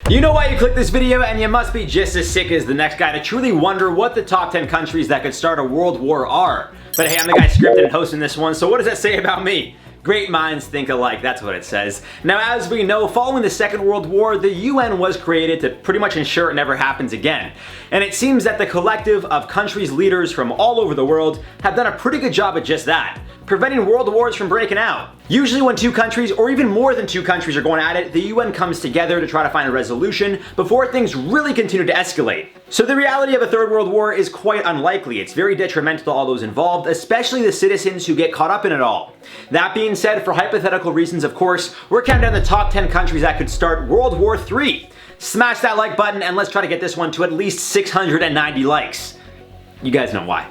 You know why you clicked this video, and you must be just as sick as the next guy to truly wonder what the top 10 countries that could start a world war are. But hey, I'm the guy scripted and hosting this one, so what does that say about me? Great minds think alike, that's what it says. Now, as we know, following the Second World War, the UN was created to pretty much ensure it never happens again. And it seems that the collective of countries' leaders from all over the world have done a pretty good job at just that, preventing world wars from breaking out. Usually when two countries, or even more than two countries, are going at it, the UN comes together to try to find a resolution before things really continue to escalate. So the reality of a third world war is quite unlikely. It's very detrimental to all those involved, especially the citizens who get caught up in it all. That being said, for hypothetical reasons, of course, we're counting down the top 10 countries that could start World War III. Smash that like button and let's try to get this one to at least 690 likes. You guys know why.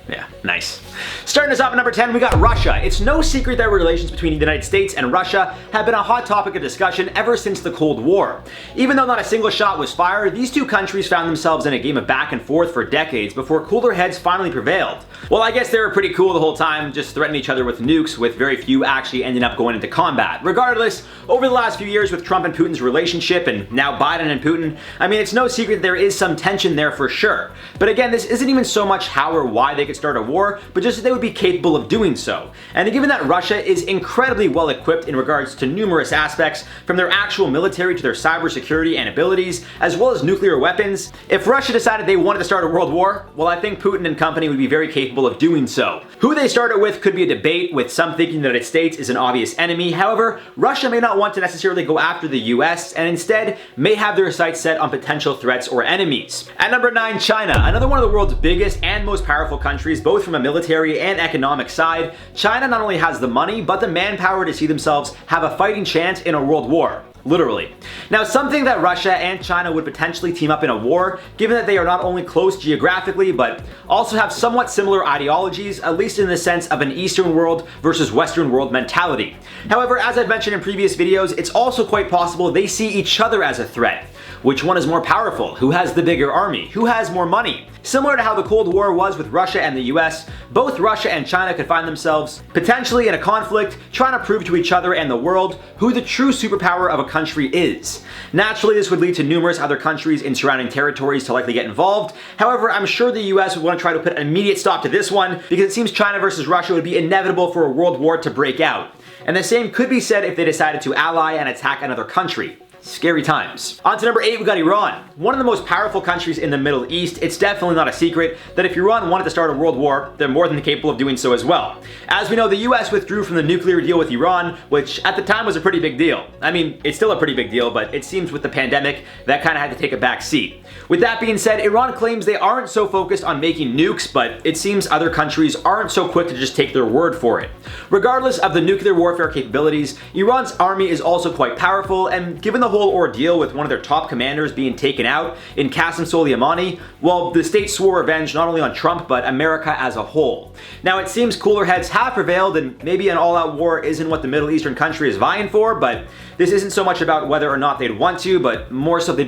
Yeah, nice. Starting us off at number 10, we got Russia. It's no secret that relations between the United States and Russia have been a hot topic of discussion ever since the Cold War. Even though not a single shot was fired, these two countries found themselves in a game of back and forth for decades before cooler heads finally prevailed. Well, I guess they were pretty cool the whole time, just threatening each other with nukes, with very few actually ending up going into combat. Regardless, over the last few years with Trump and Putin's relationship, and now Biden and Putin, I mean, it's no secret there is some tension there for sure. But again, this isn't even so much how or why they could start a war, but just that they would be capable of doing so. And given that Russia is incredibly well equipped in regards to numerous aspects, from their actual military to their cybersecurity and abilities, as well as nuclear weapons, if Russia decided they wanted to start a world war, well, I think Putin and company would be very capable of doing so. Who they start it with could be a debate, with some thinking the United States is an obvious enemy. However, Russia may not want to necessarily go after the US, and instead may have their sights set on potential threats or enemies. At number 9, China, another one of the world's biggest and most powerful countries, both from a military and economic side. China not only has the money, but the manpower to see themselves have a fighting chance in a world war. Literally. Now, something that Russia and China would potentially team up in a war, given that they are not only close geographically, but also have somewhat similar ideologies, at least in the sense of an Eastern world versus Western world mentality. However, as I've mentioned in previous videos, it's also quite possible they see each other as a threat. Which one is more powerful? Who has the bigger army? Who has more money? Similar to how the Cold War was with Russia and the US, both Russia and China could find themselves potentially in a conflict, trying to prove to each other and the world who the true superpower of a country is. Naturally, this would lead to numerous other countries in surrounding territories to likely get involved. However, I'm sure the US would want to try to put an immediate stop to this one, because it seems China versus Russia would be inevitable for a world war to break out. And the same could be said if they decided to ally and attack another country. Scary times. On to number 8, we got Iran. One of the most powerful countries in the Middle East. It's definitely not a secret that if Iran wanted to start a world war, they're more than capable of doing so as well. As we know, the US withdrew from the nuclear deal with Iran, which at the time was a pretty big deal. I mean, it's still a pretty big deal, but it seems with the pandemic, that kind of had to take a back seat. With that being said, Iran claims they aren't so focused on making nukes, but it seems other countries aren't so quick to just take their word for it. Regardless of the nuclear warfare capabilities, Iran's army is also quite powerful, and given the whole ordeal with one of their top commanders being taken out in Qasem Soleimani, well, the state swore revenge not only on Trump, but America as a whole. Now, it seems cooler heads have prevailed, and maybe an all-out war isn't what the Middle Eastern country is vying for, but this isn't so much about whether or not they'd want to, but more so if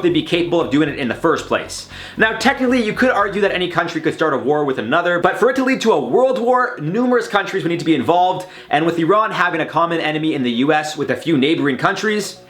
they'd be capable of doing it in the first place. Now, technically, you could argue that any country could start a war with another, but for it to lead to a world war, numerous countries would need to be involved, and with Iran having a common enemy in the US with a few neighboring countries,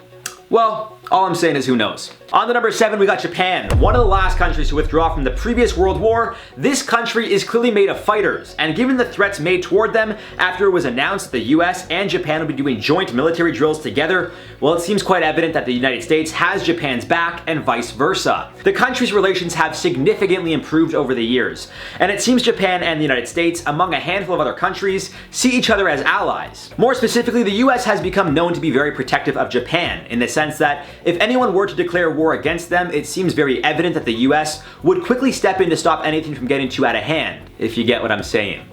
well, all I'm saying is who knows. On to number 7, we got Japan. One of the last countries to withdraw from the previous world war. This country is clearly made of fighters, and given the threats made toward them after it was announced that the US and Japan would be doing joint military drills together, well, it seems quite evident that the United States has Japan's back and vice versa. The country's relations have significantly improved over the years, and it seems Japan and the United States, among a handful of other countries, see each other as allies. More specifically, the US has become known to be very protective of Japan, in the sense that if anyone were to declare war against them, it seems very evident that the US would quickly step in to stop anything from getting too out of hand, if you get what I'm saying.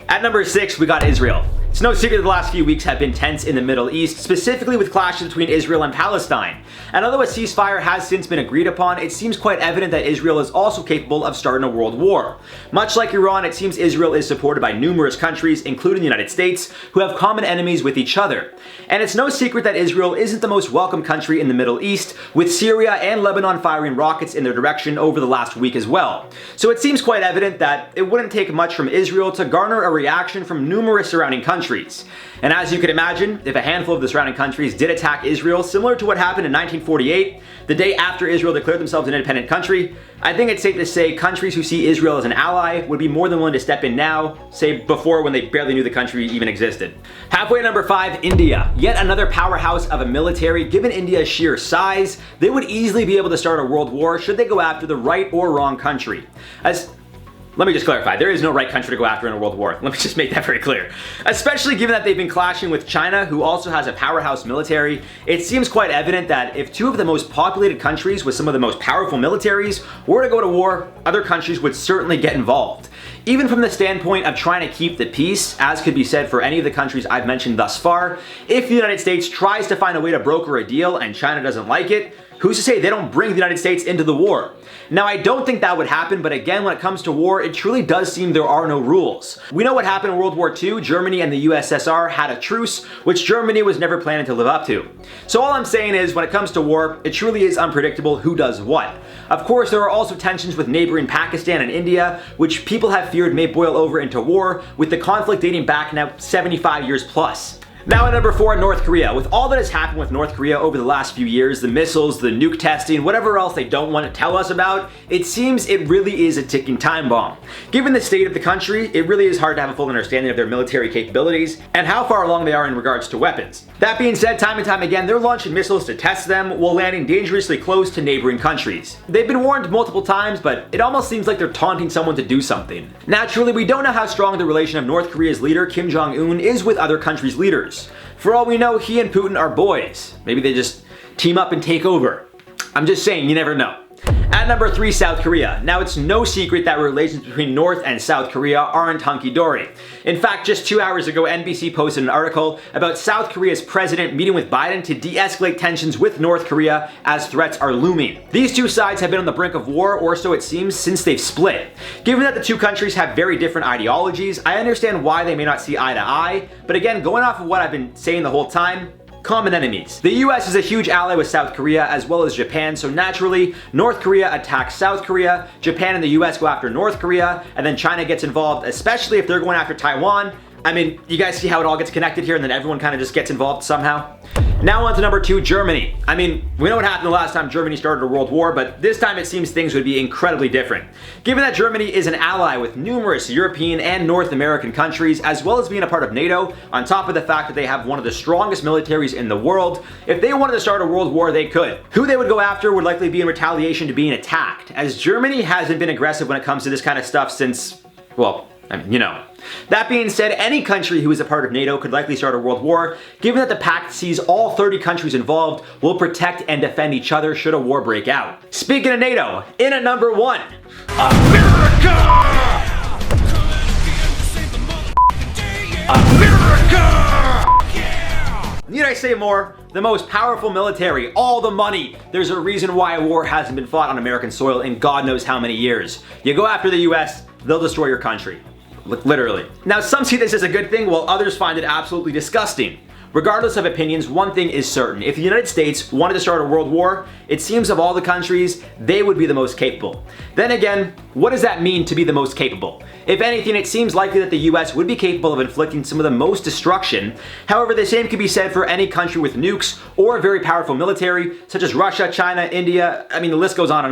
At number 6, we got Israel. It's no secret that the last few weeks have been tense in the Middle East, specifically with clashes between Israel and Palestine. And although a ceasefire has since been agreed upon, it seems quite evident that Israel is also capable of starting a world war. Much like Iran, it seems Israel is supported by numerous countries, including the United States, who have common enemies with each other. And it's no secret that Israel isn't the most welcome country in the Middle East, with Syria and Lebanon firing rockets in their direction over the last week as well. So it seems quite evident that it wouldn't take much from Israel to garner a reaction from numerous surrounding countries. countries. And as you can imagine, if a handful of the surrounding countries did attack Israel, similar to what happened in 1948, the day after Israel declared themselves an independent country, I think it's safe to say countries who see Israel as an ally would be more than willing to step in now, say before when they barely knew the country even existed. Halfway to number 5, India. Yet another powerhouse of a military. Given India's sheer size, they would easily be able to start a world war should they go after the right or wrong country. Let me just clarify, there is no right country to go after in a world war. Let me just make that very clear. Especially given that they've been clashing with China, who also has a powerhouse military, it seems quite evident that if two of the most populated countries with some of the most powerful militaries were to go to war, other countries would certainly get involved. Even from the standpoint of trying to keep the peace, as could be said for any of the countries I've mentioned thus far, if the United States tries to find a way to broker a deal and China doesn't like it, who's to say they don't bring the United States into the war? Now, I don't think that would happen, but again, when it comes to war, it truly does seem there are no rules. We know what happened in World War II. Germany and the USSR had a truce, which Germany was never planning to live up to. So all I'm saying is, when it comes to war, it truly is unpredictable who does what. Of course, there are also tensions with neighboring Pakistan and India, which people have feared may boil over into war, with the conflict dating back now 75 years plus. Now at number 4, North Korea. With all that has happened with North Korea over the last few years, the missiles, the nuke testing, whatever else they don't want to tell us about, it seems it really is a ticking time bomb. Given the state of the country, it really is hard to have a full understanding of their military capabilities and how far along they are in regards to weapons. That being said, time and time again, they're launching missiles to test them while landing dangerously close to neighboring countries. They've been warned multiple times, but it almost seems like they're taunting someone to do something. Naturally, we don't know how strong the relation of North Korea's leader, Kim Jong-un, is with other countries' leaders. For all we know, he and Putin are boys. Maybe they just team up and take over. I'm just saying, you never know. At number 3, South Korea. Now, it's no secret that relations between North and South Korea aren't hunky-dory. In fact, just 2 hours ago, NBC posted an article about South Korea's president meeting with Biden to de-escalate tensions with North Korea as threats are looming. These two sides have been on the brink of war, or so it seems, since they've split. Given that the two countries have very different ideologies, I understand why they may not see eye to eye, but again, going off of what I've been saying the whole time, common enemies. The US is a huge ally with South Korea as well as Japan, so naturally, North Korea attacks South Korea, Japan and the US go after North Korea, and then China gets involved, especially if they're going after Taiwan. I mean, you guys see how it all gets connected here and then everyone kind of just gets involved somehow? Now on to number 2, Germany. I mean, we know what happened the last time Germany started a world war, but this time it seems things would be incredibly different. Given that Germany is an ally with numerous European and North American countries, as well as being a part of NATO, on top of the fact that they have one of the strongest militaries in the world, if they wanted to start a world war, they could. Who they would go after would likely be in retaliation to being attacked, as Germany hasn't been aggressive when it comes to this kind of stuff since, well, I mean, you know. That being said, any country who is a part of NATO could likely start a world war, given that the pact sees all 30 countries involved will protect and defend each other should a war break out. Speaking of NATO, in at number 1, America! America! Need I say more? The most powerful military, all the money. There's a reason why a war hasn't been fought on American soil in God knows how many years. You go after the US, they'll destroy your country. Literally. Now, some see this as a good thing, while others find it absolutely disgusting. Regardless of opinions, one thing is certain. If the United States wanted to start a world war, it seems of all the countries, they would be the most capable. Then again, what does that mean to be the most capable? If anything, it seems likely that the US would be capable of inflicting some of the most destruction. However, the same could be said for any country with nukes or a very powerful military, such as Russia, China, India, I mean, the list goes on.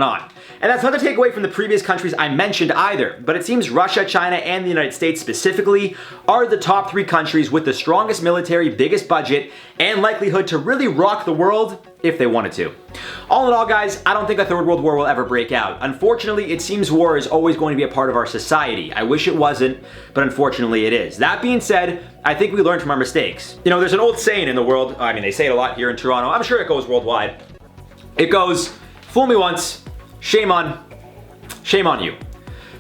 And that's not to take away from the previous countries I mentioned either, but it seems Russia, China, and the United States specifically are the top 3 countries with the strongest military, biggest budget, and likelihood to really rock the world if they wanted to. All in all, guys, I don't think a third world war will ever break out. Unfortunately, it seems war is always going to be a part of our society. I wish it wasn't, but unfortunately it is. That being said, I think we learned from our mistakes. You know, there's an old saying in the world, I mean, they say it a lot here in Toronto, I'm sure it goes worldwide. It goes, fool me once, shame on you.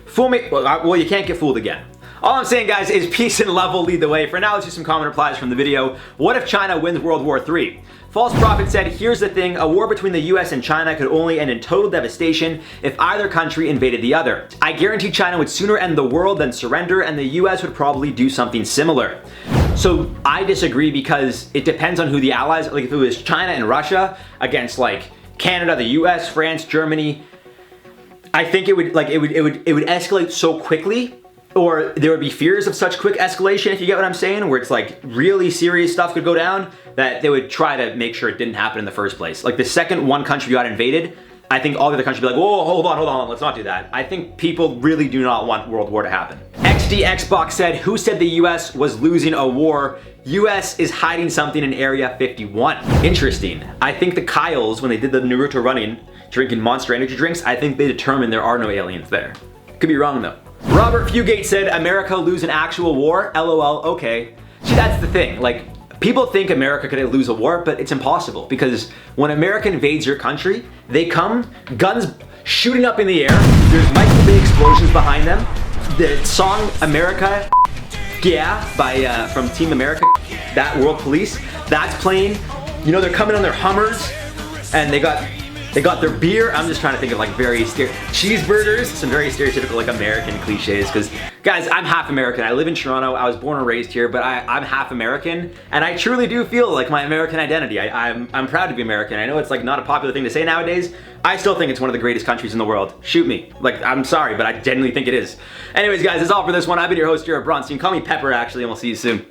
Fool me, well, you can't get fooled again. All I'm saying, guys, is peace and love will lead the way. For now, let's do some common replies from the video. What if China wins World War III? False Prophet said, here's the thing, a war between the US and China could only end in total devastation if either country invaded the other. I guarantee China would sooner end the world than surrender, and the US would probably do something similar. So I disagree because it depends on who the allies, like if it was China and Russia against like Canada, the US, France, Germany, I think it would escalate so quickly or there would be fears of such quick escalation, if you get what I'm saying, where it's like really serious stuff could go down, that they would try to make sure it didn't happen in the first place. Like the second one country got invaded, I think all the other countries would be like, whoa, hold on, let's not do that. I think people really do not want World War to happen. XD Xbox said, who said the US was losing a war? US is hiding something in Area 51. Interesting. I think the Kyles, when they did the Naruto running, drinking Monster energy drinks, I think they determined there are no aliens there. Could be wrong though. Robert Fugate said, America lose an actual war? LOL, okay. See, that's the thing. Like, people think America could lose a war, but it's impossible because when America invades your country, they come, guns shooting up in the air, there's Michael Bay explosions behind them. The song America, yeah, by from Team America, that World Police, that's playing. You know, they're coming on their Hummers, and they got their beer. I'm just trying to think of like very cheeseburgers, some very stereotypical like American cliches. Because guys, I'm half American. I live in Toronto. I was born and raised here, but I'm half American, and I truly do feel like my American identity. I'm proud to be American. I know it's like not a popular thing to say nowadays. I still think it's one of the greatest countries in the world. Shoot me. Like, I'm sorry, but I genuinely think it is. Anyways, guys, that's all for this one. I've been your host, Jared Bronstein. Call me Pepper, actually, and we'll see you soon.